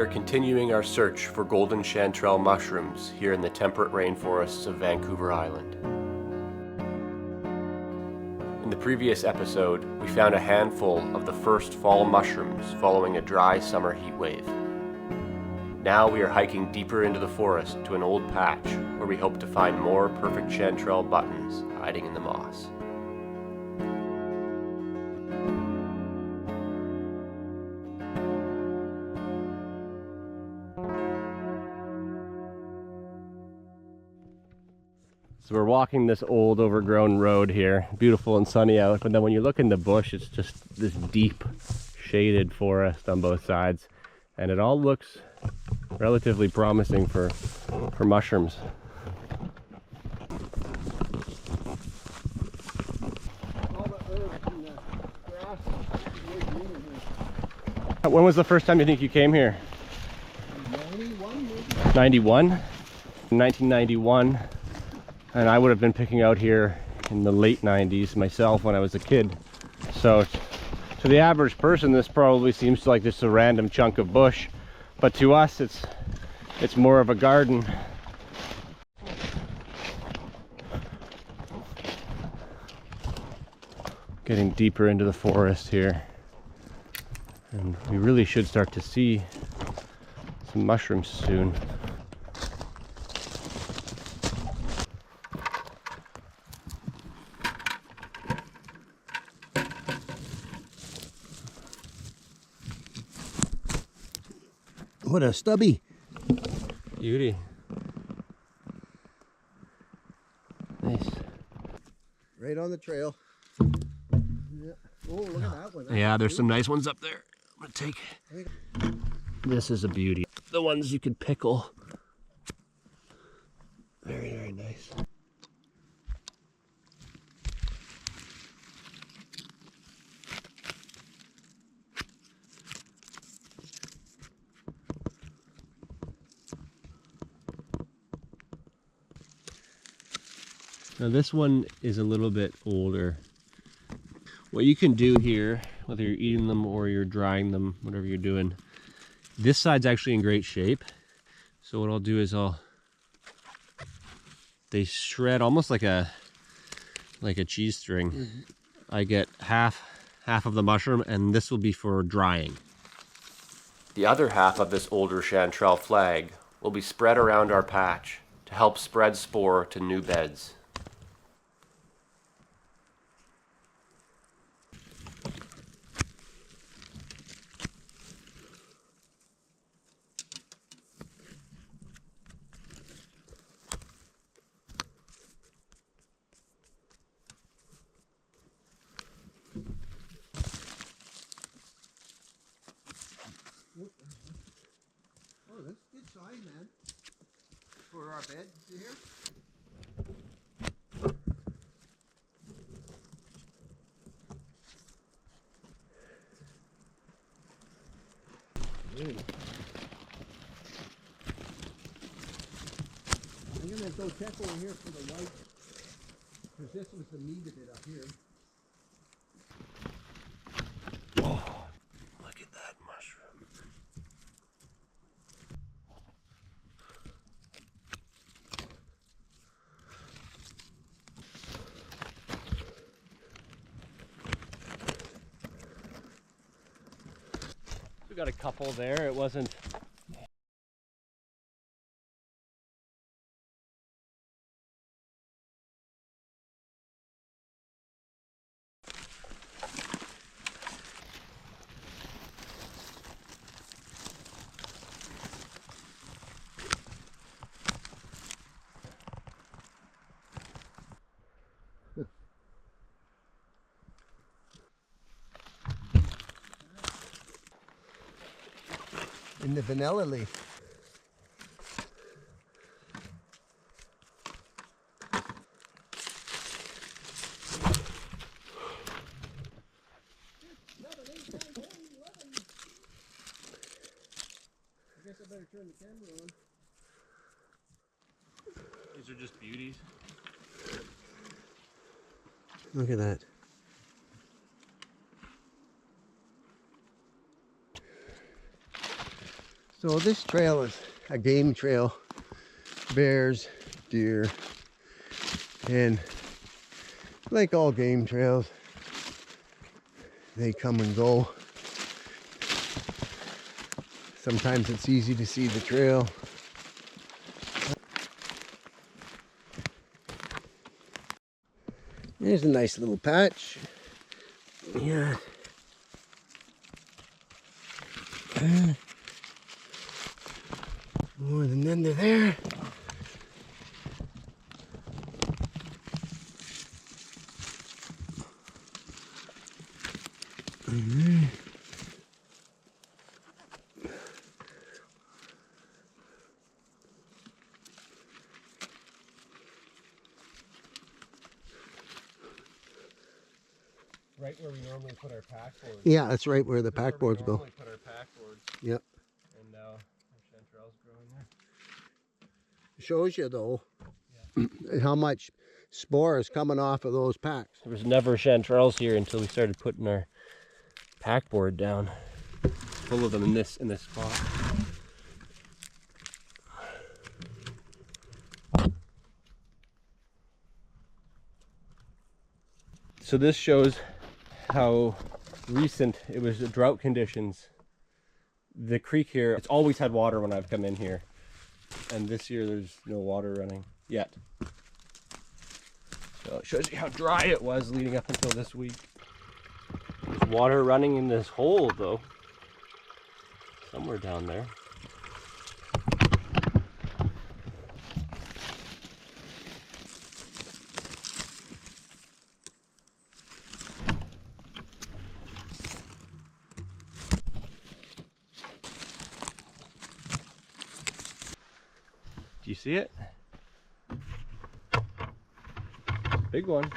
are continuing our search for golden chanterelle mushrooms here in the temperate rainforests of Vancouver Island. In the previous episode, we found a handful of the first fall mushrooms following a dry summer heat wave. Now we are hiking deeper into the forest to an old patch where we hope to find more perfect chanterelle buttons hiding in the moss. So we're walking this old overgrown road here, beautiful and sunny out, but then when you look in the bush, it's just this deep shaded forest on both sides, and it all looks relatively promising for mushrooms. When was the first time you think you came here? 91 maybe. 91? 1991. And I would have been picking out here in the late 90s myself when I was a kid. So to the average person, this probably seems like just a random chunk of bush, but to us it's more of a garden. Getting deeper into the forest here, and we really should start to see some mushrooms soon. What a stubby. Beauty. Nice. Right on the trail. Yeah. Oh, look at that one. Yeah, there's some nice ones up there. I'm gonna take. This is a beauty. The ones you could pickle. Very, very nice. Now this one is a little bit older. What you can do here, whether you're eating them or you're drying them, whatever you're doing, this side's actually in great shape. So what I'll do is they shred almost like a cheese string. Mm-hmm. I get half of the mushroom, and this will be for drying. The other half of this older chanterelle flag will be spread around our patch to help spread spore to new beds. Oh, that's a good size, man. For our bed, you hear? I'm gonna go check over here for the white, because this was the meat of it up here. Oh, look at that mushroom. We got a couple there. It wasn't. In the vanilla leaf. I guess I better turn the camera on. These are just beauties. Look at that. So this trail is a game trail. Bears, deer, and like all game trails, they come and go. Sometimes it's easy to see the trail. There's a nice little patch. Yeah. More than under there. Right where we normally put our pack boards. Yeah, that's right where the pack boards go. Put our pack boards. Yep. And now our chanterelles growing there. Shows you though how much spore is coming off of those packs. There was never chanterelles here until we started putting our pack board down. Full of them in this spot. So this shows how recent it was the drought conditions. The creek here, it's always had water when I've come in here. And this year there's no water running yet. So it shows you how dry it was leading up until this week. There's water running in this hole though. Somewhere down there. Do you see it? Big one.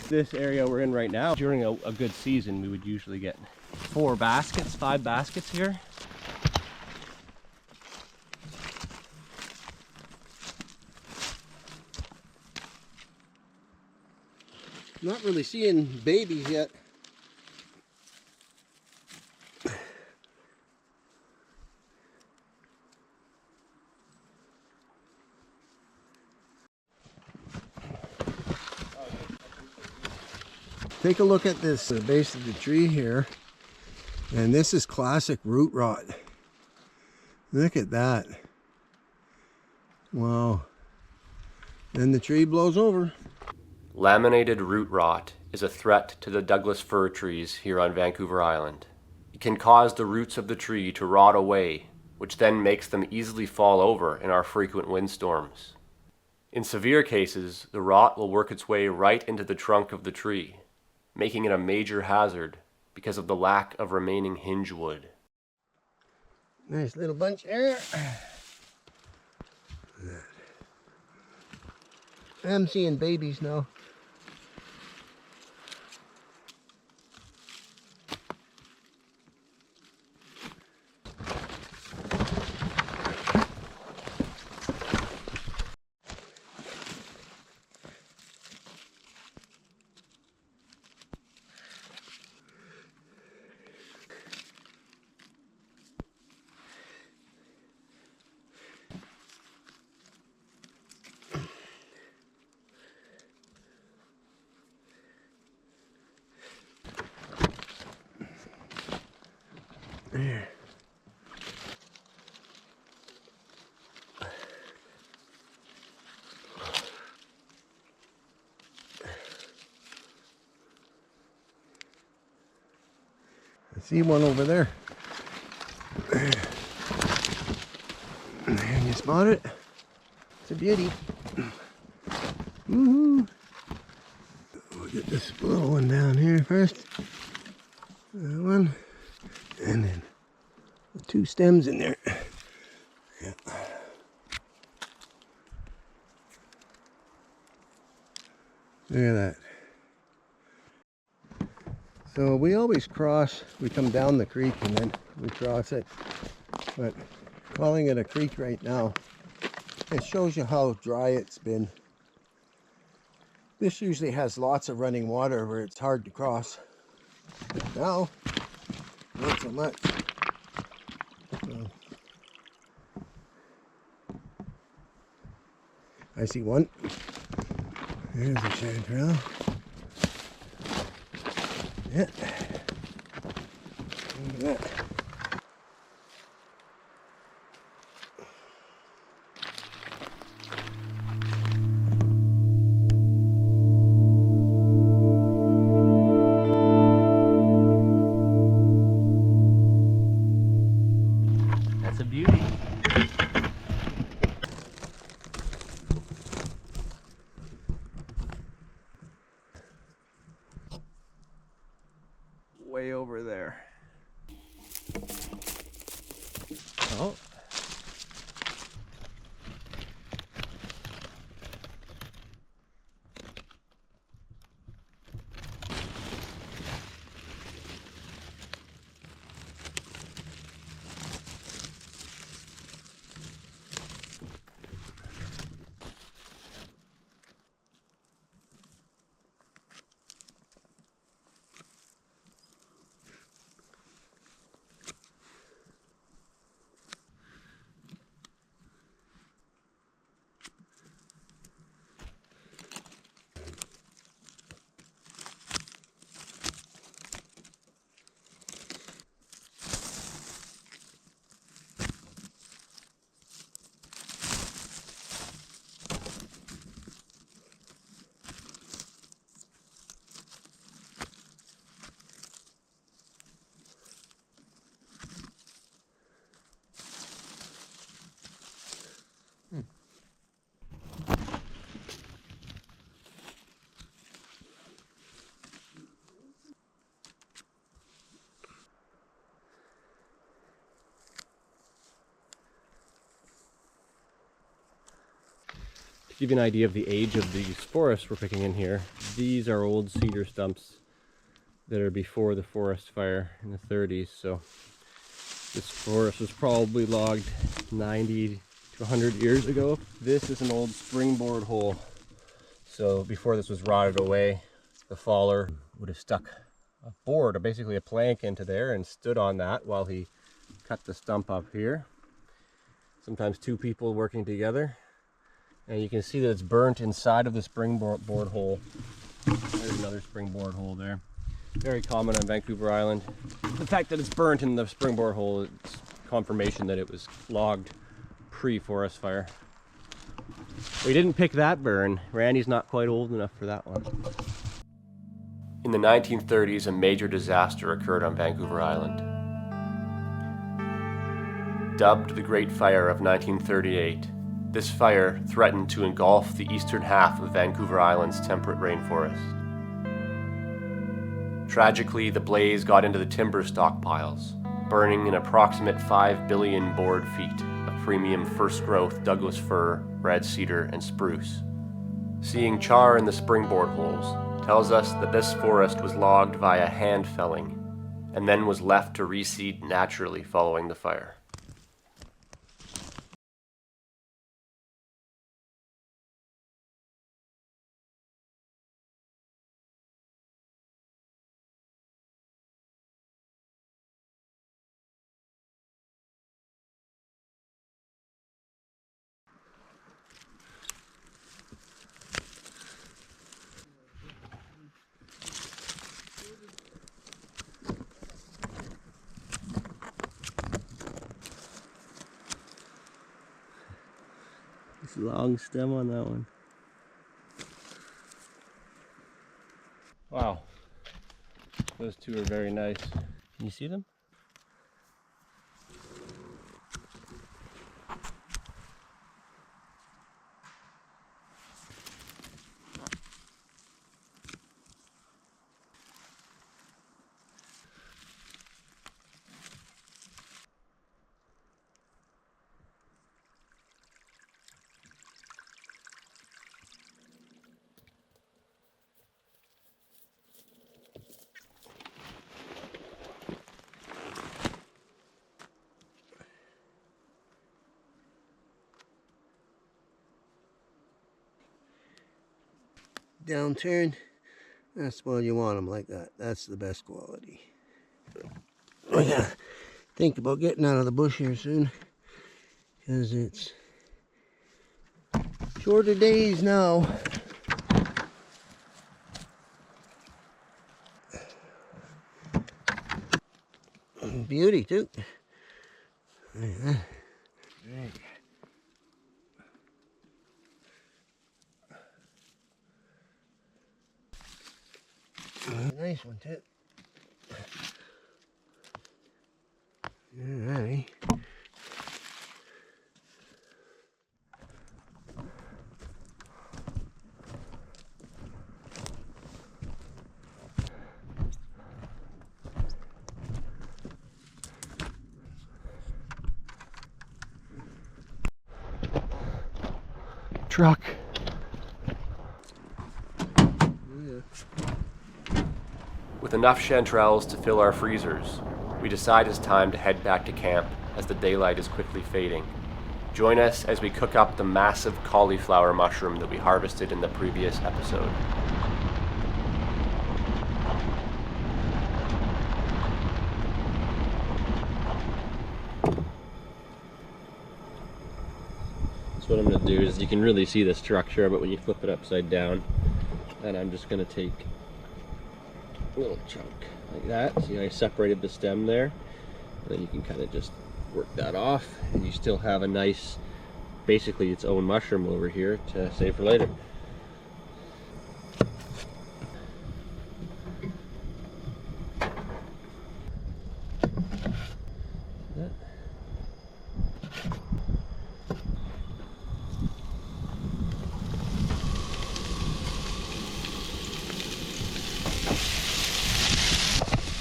This area we're in right now, during a good season, we would usually get 5 baskets here. Not really seeing babies yet. Take a look at this base of the tree here, and this is classic root rot. Look at that. Wow. Then the tree blows over. Laminated root rot is a threat to the Douglas fir trees here on Vancouver Island. It can cause the roots of the tree to rot away, which then makes them easily fall over in our frequent windstorms. In severe cases, the rot will work its way right into the trunk of the tree, making it a major hazard because of the lack of remaining hinge wood. Nice little bunch there. I'm seeing babies now. There. I see one over there. And you spot it? It's a beauty. Woohoo! We'll get this little one down here first. That one. And then the 2 stems in there. Yeah. Look at that. So we always cross, we come down the creek and then we cross it. But calling it a creek right now, it shows you how dry it's been. This usually has lots of running water where it's hard to cross. Now, not so much. So, I see one. There's a chanterelle. Yeah. Look at that. That's a beauty. Way over there. Oh. To give you an idea of the age of these forests we're picking in here, these are old cedar stumps that are before the forest fire in the 30s. So this forest was probably logged 90 to 100 years ago. This is an old springboard hole. So before this was rotted away, the faller would have stuck a board, or basically a plank, into there and stood on that while he cut the stump up here. Sometimes two people working together. And you can see that it's burnt inside of the springboard hole. There's another springboard hole there. Very common on Vancouver Island. The fact that it's burnt in the springboard hole is confirmation that it was logged pre-forest fire. We didn't pick that burn. Randy's not quite old enough for that one. In the 1930s, a major disaster occurred on Vancouver Island. Dubbed the Great Fire of 1938, this fire threatened to engulf the eastern half of Vancouver Island's temperate rainforest. Tragically, the blaze got into the timber stockpiles, burning an approximate 5 billion board feet of premium first-growth Douglas fir, red cedar, and spruce. Seeing char in the springboard holes tells us that this forest was logged via hand felling and then was left to reseed naturally following the fire. This long stem on that one. Wow, those two are very nice. Can you see them? downturn. That's when you want them like that. That's the best quality. I gotta think about getting out of the bush here soon, because it's shorter days now. Beauty too. Nice one too. Alrighty. Truck. With enough chanterelles to fill our freezers, we decide it's time to head back to camp as the daylight is quickly fading. Join us as we cook up the massive cauliflower mushroom that we harvested in the previous episode. So what I'm going to do is, you can really see the structure, but when you flip it upside down, and I'm just going to take a little chunk like that. See how I separated the stem there? And then you can kind of just work that off, and you still have a nice, basically its own mushroom over here to save for later.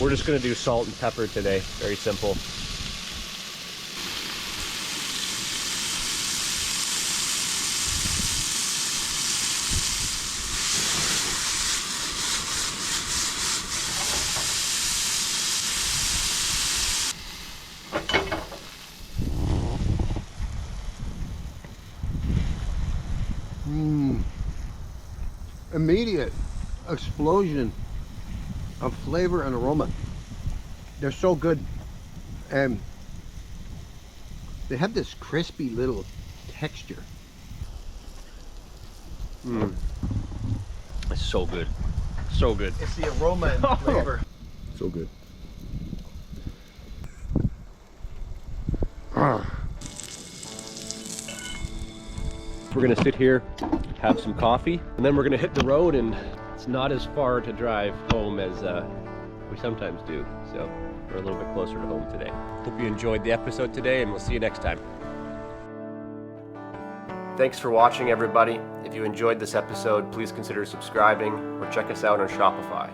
We're just going to do salt and pepper today. Very simple. Immediate explosion of flavor and aroma. They're so good, and they have this crispy little texture. It's so good. So good. It's the aroma and the flavor. So good. We're gonna sit here, have some coffee, and then we're gonna hit the road, and it's not as far to drive home as we sometimes do. So we're a little bit closer to home today. Hope you enjoyed the episode today, and we'll see you next time. Thanks for watching, everybody. If you enjoyed this episode, please consider subscribing or check us out on Shopify.